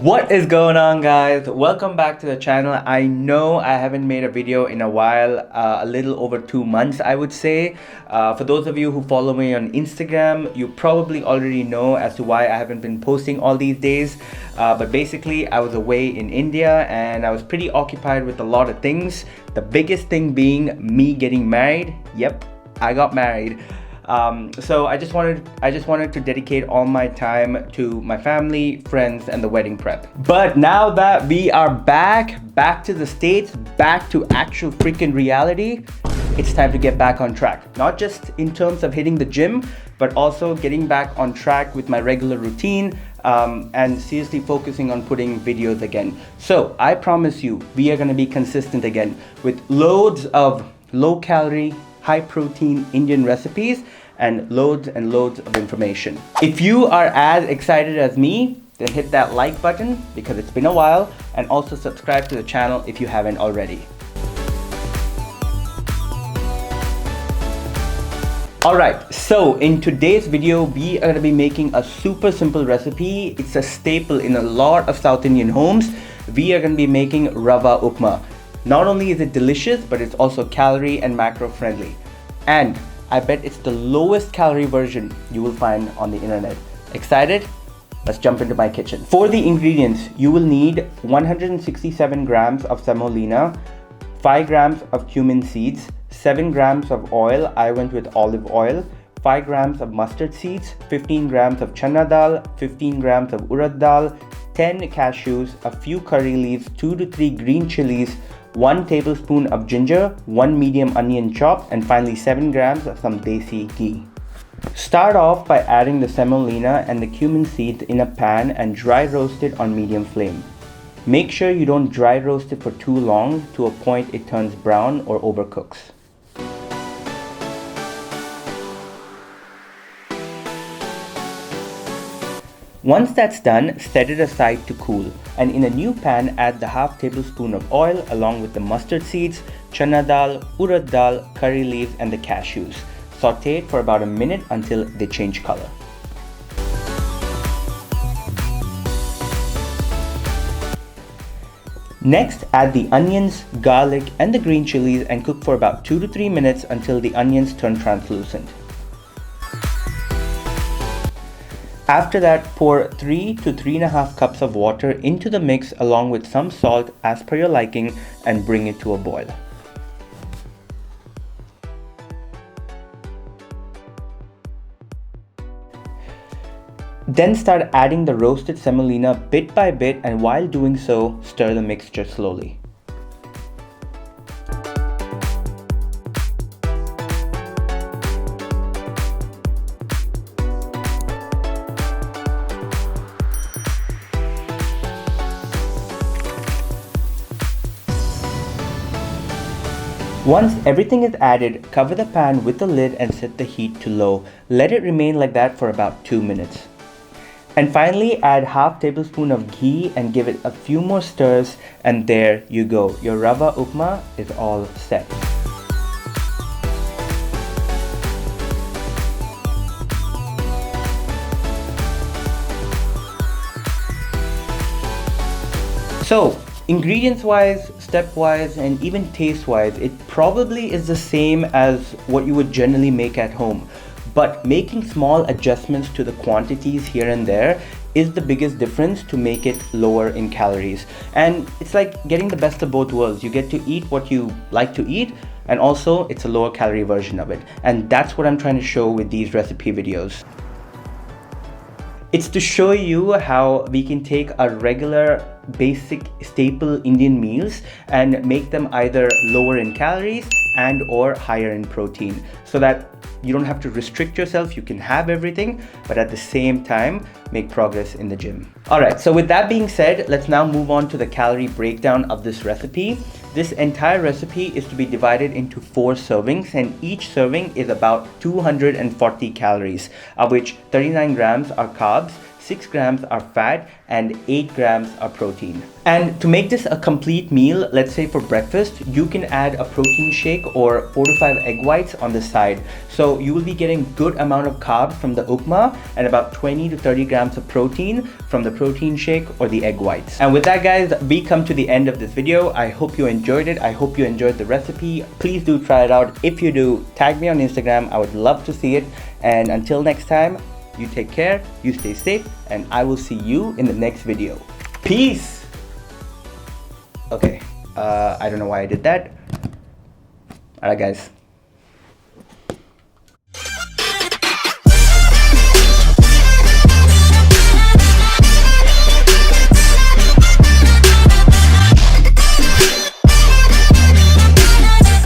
What is going on, guys? Welcome back to the channel. I know I haven't made a video in a while, a little over 2 months, I would say. For those of you who follow me on Instagram, you probably already know as to why I haven't been posting all these days. But basically, I was away in India and I was pretty occupied with a lot of things. The biggest thing being me getting married. Yep, I got married. So I just wanted to dedicate all my time to my family, friends, and the wedding prep. But now that we are back to the States, back to actual freaking reality, it's time to get back on track. Not just in terms of hitting the gym, but also getting back on track with my regular routine, and seriously focusing on putting videos again. So I promise you, we are gonna be consistent again with loads of low calorie, high protein Indian recipes and loads of information. If you are as excited as me, then hit that like button because it's been a while, and also subscribe to the channel if you haven't already. Alright, so in today's video, we are going to be making a super simple recipe. It's a staple in a lot of South Indian homes. We are going to be making Rava Upma. Not only is it delicious, but it's also calorie and macro friendly. And I bet it's the lowest calorie version you will find on the internet. Excited? Let's jump into my kitchen. For the ingredients, you will need 167 grams of semolina, 5 grams of cumin seeds, 7 grams of oil, I went with olive oil, 5 grams of mustard seeds, 15 grams of chana dal, 15 grams of urad dal, 10 cashews, a few curry leaves, 2 to 3 green chilies, 1 tablespoon of ginger, 1 medium onion chopped, and finally 7 grams of some desi ghee. Start off by adding the semolina and the cumin seeds in a pan and dry roast it on medium flame. Make sure you don't dry roast it for too long to a point it turns brown or overcooks. Once that's done, set it aside to cool, and in a new pan add the half tablespoon of oil along with the mustard seeds, chana dal, urad dal, curry leaves, and the cashews. Saute it for about a minute until they change color. Next, add the onions, garlic, and the green chilies and cook for about 2 to 3 minutes until the onions turn translucent. After that, pour 3 to 3.5 cups of water into the mix along with some salt as per your liking and bring it to a boil. Then start adding the roasted semolina bit by bit, and while doing so, stir the mixture slowly. Once everything is added, cover the pan with the lid and set the heat to low. Let it remain like that for about 2 minutes. And finally, add half tablespoon of ghee and give it a few more stirs, and there you go. Your Rava Upma is all set. So, ingredients wise, step wise, and even taste wise, it probably is the same as what you would generally make at home. But making small adjustments to the quantities here and there is the biggest difference to make it lower in calories. And it's like getting the best of both worlds. You get to eat what you like to eat, and also it's a lower calorie version of it. And that's what I'm trying to show with these recipe videos. It's to show you how we can take our regular basic staple Indian meals and make them either lower in calories and or higher in protein, so that you don't have to restrict yourself. You can have everything, but at the same time make progress in the gym. Alright, so with that being said, let's now move on to the calorie breakdown of this recipe. This entire recipe is to be divided into 4 servings, and each serving is about 240 calories, of which 39 grams are carbs, 6 grams are fat, and 8 grams are protein. And to make this a complete meal, let's say for breakfast, you can add a protein shake or 4 to 5 egg whites on the side. So you will be getting good amount of carbs from the upma and about 20 to 30 grams of protein from the protein shake or the egg whites. And with that, guys, we come to the end of this video. I hope you enjoyed it. I hope you enjoyed the recipe. Please do try it out. If you do, tag me on Instagram. I would love to see it. And until next time, you take care, you stay safe, and I will see you in the next video. Peace! Okay, I don't know why I did that. Alright, guys.